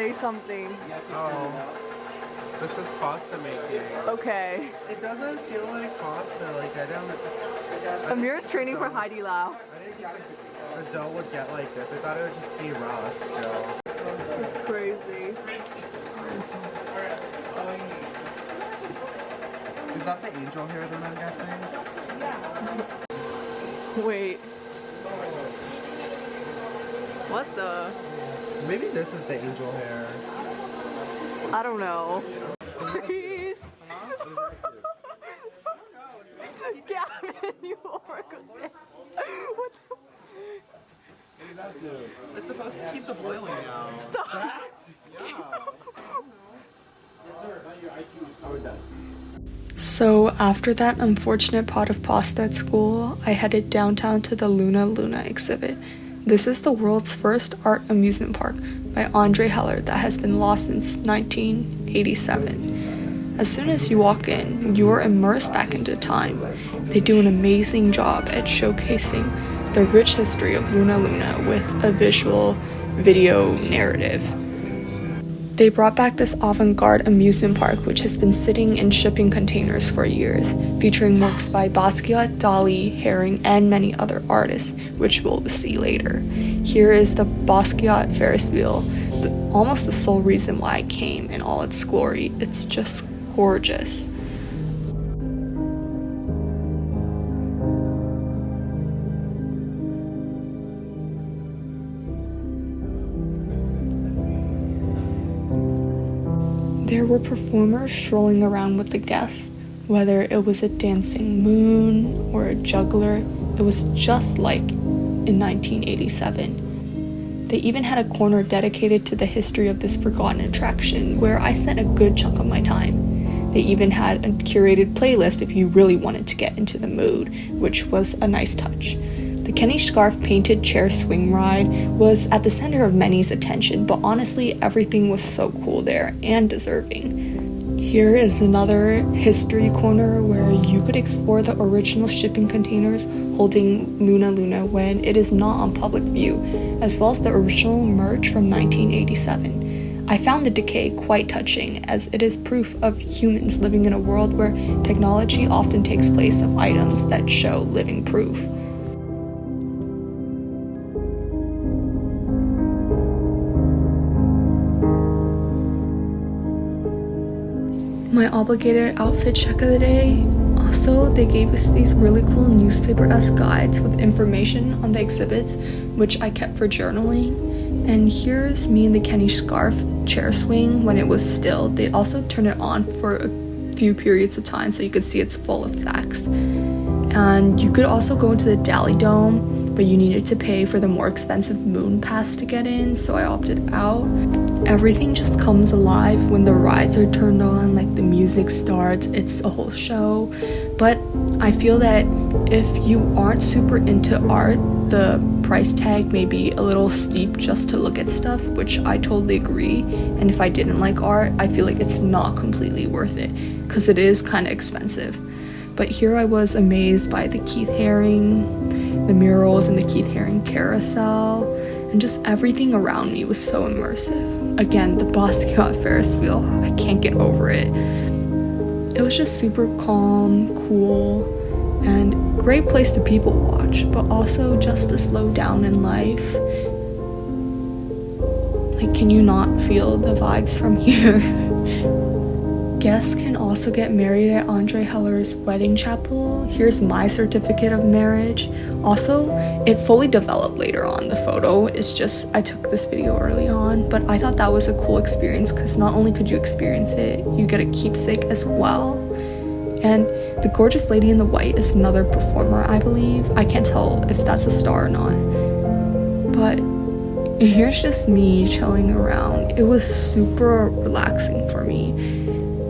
Say something. Oh, this is pasta making. Okay. It doesn't feel like pasta. Like I don't. Amir's training for Heidi Lau. I didn't think the dough would get like this. I thought it would just be rough still. It's crazy. Is that the angel hair then I'm guessing? Wait. What the? Maybe this is the angel hair. I don't know. Please. Gavin, you overcooked it. What the? It's supposed to keep the boiling out. Stop. So after that unfortunate pot of pasta at school, I headed downtown to the Luna Luna exhibit. This is the world's first art amusement park by Andre Heller that has been lost since 1987. As soon as you walk in, you are immersed back into time. They do an amazing job at showcasing the rich history of Luna Luna with a visual video narrative. They brought back this avant-garde amusement park which has been sitting in shipping containers for years, featuring works by Basquiat, Dali, Herring, and many other artists, which we'll see later. Here is the Basquiat Ferris wheel, almost the sole reason why I came in all its glory. It's just gorgeous. There were performers strolling around with the guests, whether it was a dancing moon or a juggler. It was just like in 1987. They even had a corner dedicated to the history of this forgotten attraction where I spent a good chunk of my time. They even had a curated playlist if you really wanted to get into the mood, which was a nice touch. The Kenny Scarf painted chair swing ride was at the center of many's attention, but honestly, everything was so cool there and deserving. Here is another history corner where you could explore the original shipping containers holding Luna Luna when it is not on public view, as well as the original merch from 1987. I found the decay quite touching, as it is proof of humans living in a world where technology often takes place of items that show living proof. My obligated outfit check of the day. Also, they gave us these really cool newspaper-esque guides with information on the exhibits, which I kept for journaling. And here's me in the Kenny Scarf chair swing when it was still. They also turned it on for a few periods of time so you could see its full effects. And you could also go into the Dali Dome, but you needed to pay for the more expensive moon pass to get in, so I opted out. Everything just comes alive when the rides are turned on, like the music starts, it's a whole show. But I feel that if you aren't super into art, the price tag may be a little steep just to look at stuff, which I totally agree. And if I didn't like art, I feel like it's not completely worth it, because it is kind of expensive. But here I was amazed by the Keith Haring, the murals and the Keith Haring carousel, and just everything around me was so immersive. Again, the Basquiat Ferris wheel, I can't get over it. It was just super calm, cool, and great place to people watch, but also just to slow down in life. Like, can you not feel the vibes from here? Guests can also get married at Andre Heller's wedding chapel. Here's my certificate of marriage. Also, it fully developed later on, the photo. It's just, I took this video early on, but I thought that was a cool experience because not only could you experience it, you get a keepsake as well. And the gorgeous lady in the white is another performer, I believe. I can't tell if that's a star or not. But here's just me chilling around. It was super relaxing for me.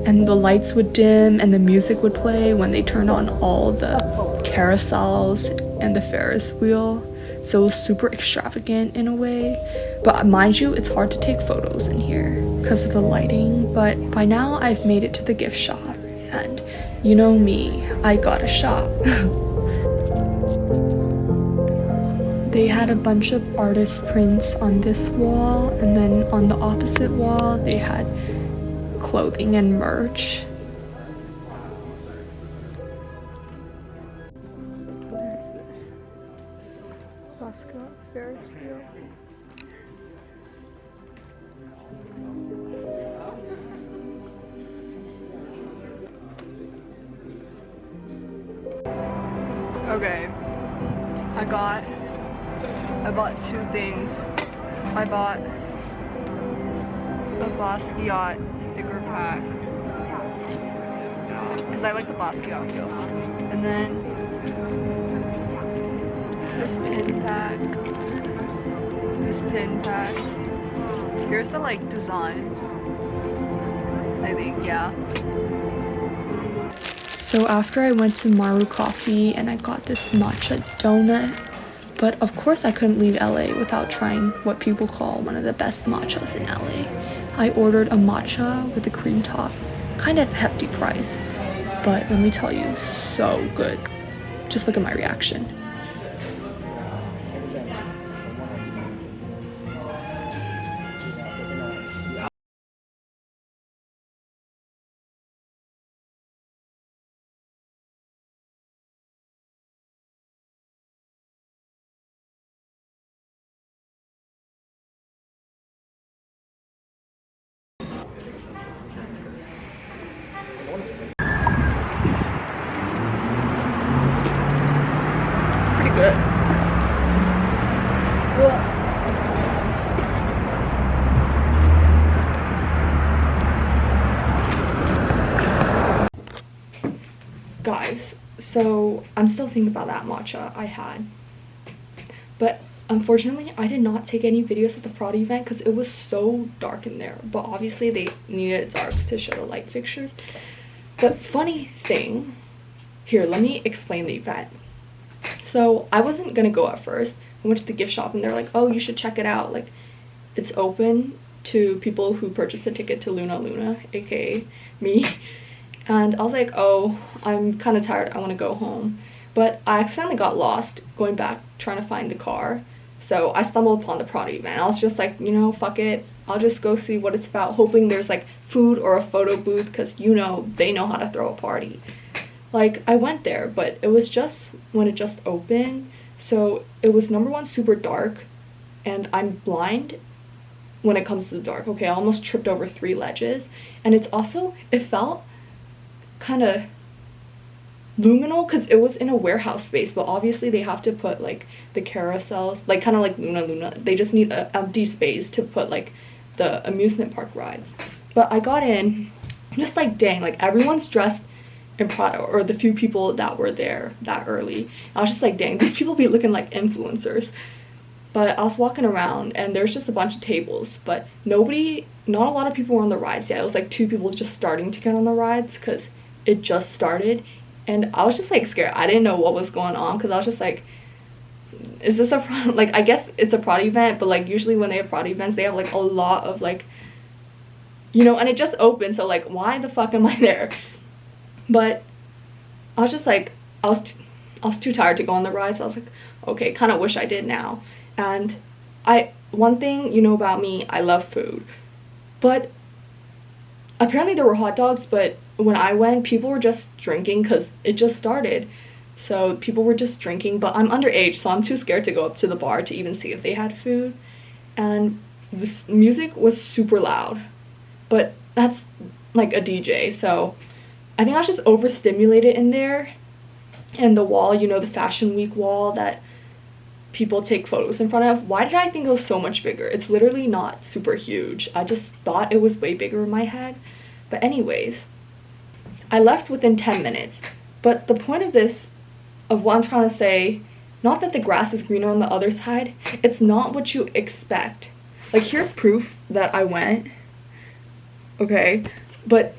And the lights would dim and the music would play when they turned on all the carousels and the Ferris wheel. So it was super extravagant in a way. But mind you, it's hard to take photos in here because of the lighting. But by now, I've made it to the gift shop. And you know me, I gotta shop. They had a bunch of artist prints on this wall, and then on the opposite wall they had clothing and merch. What is this? Mascot Ferris wheel. Okay, I bought two things. I bought a Basquiat sticker pack because I like the Basquiat feel, and then this pin pack. Here's the like designs, I think. Yeah. So after I went to Maru Coffee and I got this matcha donut, but of course I couldn't leave LA without trying what people call one of the best matchas in LA. I ordered a matcha with a cream top, kind of hefty price, but let me tell you, so good. Just look at my reaction. Pretty good. Guys, so I'm still thinking about that matcha I had, but unfortunately I did not take any videos at the Prada event because it was so dark in there, but obviously they needed it dark to show the light fixtures. But funny thing, here, let me explain the event. So I wasn't gonna go at first. I went to the gift shop and they're like, oh, you should check it out, like it's open to people who purchased a ticket to Luna, aka me. And I was like, oh, I'm kind of tired, I want to go home. But I accidentally got lost going back trying to find the car, so I stumbled upon the Prada event. I was just like, you know, fuck it, I'll just go see what it's about, hoping there's like food or a photo booth, because you know they know how to throw a party. Like, I went there, but it was just when it just opened, so it was number one super dark, and I'm blind when it comes to the dark. Okay, I almost tripped over 3 ledges, and it's also, it felt kind of luminal because it was in a warehouse space, but obviously they have to put like the carousels, like kind of like Luna, they just need an empty space to put like the amusement park rides. But I got in, just like, dang, like everyone's dressed in Prada, or the few people that were there that early. I was just like, dang, these people be looking like influencers. But I was walking around and there's just a bunch of tables, but not a lot of people were on the rides yet. It was like 2 people just starting to get on the rides because it just started, and I was just like scared. I didn't know what was going on because I was just like, is this a Prada? Like, I guess it's a Prada event, but like usually when they have Prada events they have like a lot of like, you know, and it just opened, so like why the fuck am I there? But I was just like, I was too tired to go on the ride, so I was like, okay, kind of wish I did now. And one thing you know about me, I love food, but apparently there were hot dogs, but when I went, people were just drinking because it just started. So people were just drinking, but I'm underage, so I'm too scared to go up to the bar to even see if they had food. And this music was super loud, but that's like a DJ, so I think I was just overstimulated in there. And the wall, you know, the Fashion Week wall that people take photos in front of, why did I think it was so much bigger? It's literally not super huge. I just thought it was way bigger in my head. But anyways, I left within 10 minutes. But the point of what I'm trying to say, not that the grass is greener on the other side, it's not what you expect. Like, here's proof that I went, okay? But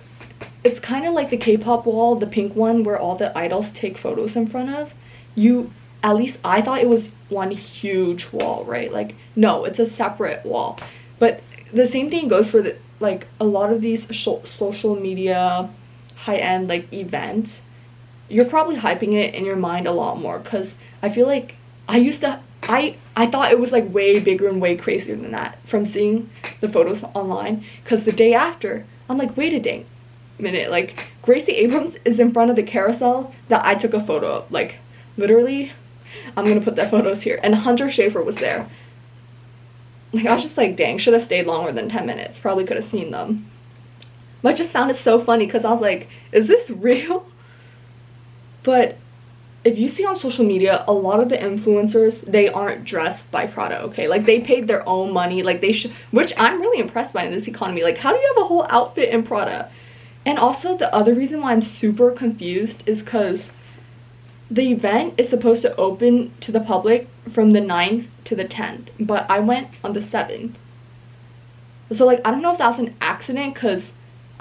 it's kind of like the K-pop wall, the pink one where all the idols take photos in front of. At least I thought it was one huge wall, right? Like, no, it's a separate wall. But the same thing goes for like a lot of these social media high-end like events. You're probably hyping it in your mind a lot more, because I feel like I used to I thought it was like way bigger and way crazier than that from seeing the photos online. Because the day after, I'm like, wait a dang minute, like Gracie Abrams is in front of the carousel that I took a photo of. Like literally, I'm gonna put the photos here. And Hunter Schafer was there. Like I was just like, dang, should have stayed longer than 10 minutes. Probably could have seen them. But I just found it so funny because I was like, is this real? But if you see on social media, a lot of the influencers, they aren't dressed by Prada, okay? Like, they paid their own money, like, they should, which I'm really impressed by in this economy. Like, how do you have a whole outfit in Prada? And also, the other reason why I'm super confused is because the event is supposed to open to the public from the 9th to the 10th, but I went on the 7th. So, like, I don't know if that's an accident, because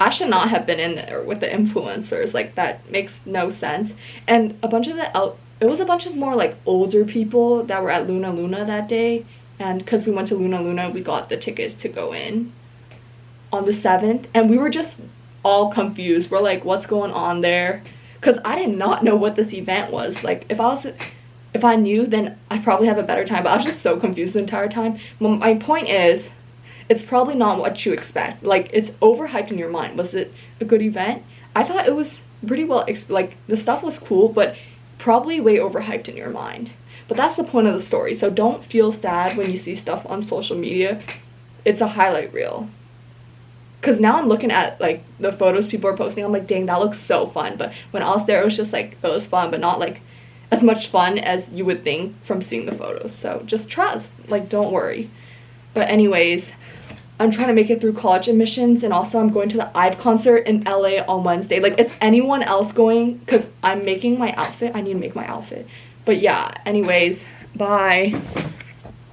I should not have been in there with the influencers. Like, that makes no sense. And a bunch of it was a bunch of more like older people that were at Luna Luna that day, and because we went to Luna Luna, we got the tickets to go in on the 7th, and we were just all confused. We're like, what's going on there? Because I did not know what this event was. Like, if I knew, then I'd probably have a better time, but I was just so confused the entire time. My point is, it's probably not what you expect. Like, it's overhyped in your mind. Was it a good event? I thought it was pretty well, like, the stuff was cool, but probably way overhyped in your mind. But that's the point of the story. So don't feel sad when you see stuff on social media. It's a highlight reel. Because now I'm looking at, like, the photos people are posting. I'm like, dang, that looks so fun. But when I was there, it was just, like, it was fun, but not, like, as much fun as you would think from seeing the photos. So just trust. Like, don't worry. But anyways, I'm trying to make it through college admissions, and also I'm going to the IVE concert in LA on Wednesday. Like, is anyone else going? Because I'm making my outfit. I need to make my outfit. But yeah, anyways, bye.